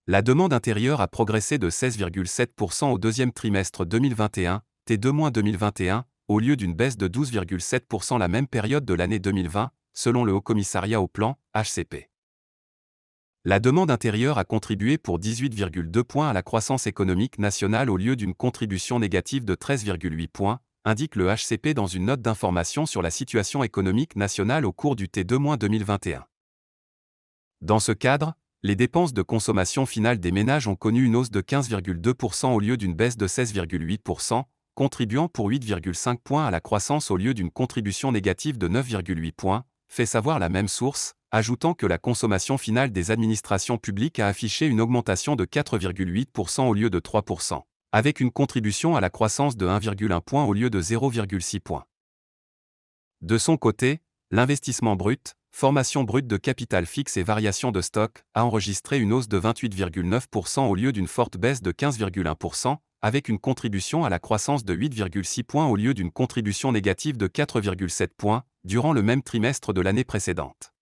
La demande intérieure a progressé de 16,7% au deuxième trimestre 2021, T2-2021, au lieu d'une baisse de 12,7% la même période de l'année 2020, selon le Haut Commissariat au Plan, HCP. La demande intérieure a contribué pour 18,2 points à la croissance économique nationale au lieu d'une contribution négative de 13,8 points, indique le HCP dans une note d'information sur la situation économique nationale au cours du T2-2021. Dans ce cadre, les dépenses de consommation finale des ménages ont connu une hausse de 15,2% au lieu d'une baisse de 16,8%, contribuant pour 8,5 points à la croissance au lieu d'une contribution négative de 9,8 points, fait savoir la même source, ajoutant que la consommation finale des administrations publiques a affiché une augmentation de 4,8% au lieu de 3%, avec une contribution à la croissance de 1,1 point au lieu de 0,6 points. De son côté, l'investissement brut, formation brute de capital fixe et variation de stock, a enregistré une hausse de 28,9% au lieu d'une forte baisse de 15,1%, avec une contribution à la croissance de 8,6 points au lieu d'une contribution négative de 4,7 points, durant le même trimestre de l'année précédente.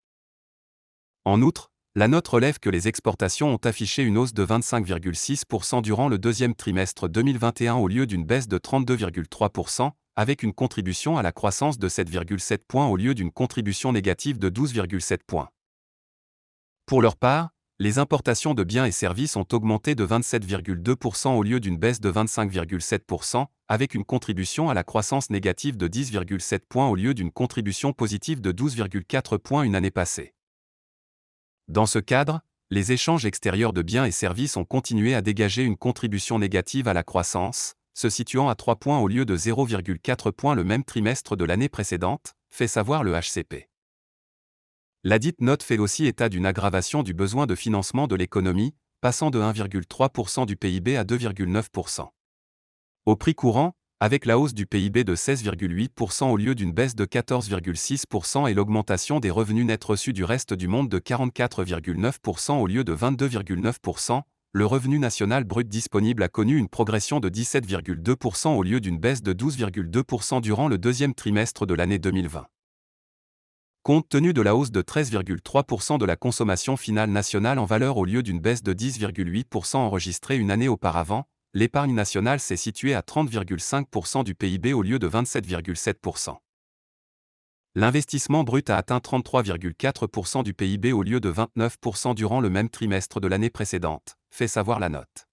En outre, la note relève que les exportations ont affiché une hausse de 25,6% durant le deuxième trimestre 2021 au lieu d'une baisse de 32,3%, avec une contribution à la croissance de 7,7 points au lieu d'une contribution négative de 12,7 points. Pour leur part, les importations de biens et services ont augmenté de 27,2% au lieu d'une baisse de 25,7%, avec une contribution à la croissance négative de 10,7 points au lieu d'une contribution positive de 12,4 points une année passée. Dans ce cadre, les échanges extérieurs de biens et services ont continué à dégager une contribution négative à la croissance, se situant à 3 points au lieu de 0,4 points le même trimestre de l'année précédente, fait savoir le HCP. Ladite note fait aussi état d'une aggravation du besoin de financement de l'économie, passant de 1,3% du PIB à 2,9%. Au prix courant, avec la hausse du PIB de 16,8% au lieu d'une baisse de 14,6% et l'augmentation des revenus nets reçus du reste du monde de 44,9% au lieu de 22,9%, le revenu national brut disponible a connu une progression de 17,2% au lieu d'une baisse de 12,2% durant le deuxième trimestre de l'année 2020. Compte tenu de la hausse de 13,3% de la consommation finale nationale en valeur au lieu d'une baisse de 10,8% enregistrée une année auparavant, l'épargne nationale s'est située à 30,5% du PIB au lieu de 27,7%. L'investissement brut a atteint 33,4% du PIB au lieu de 29% durant le même trimestre de l'année précédente, fait savoir la note.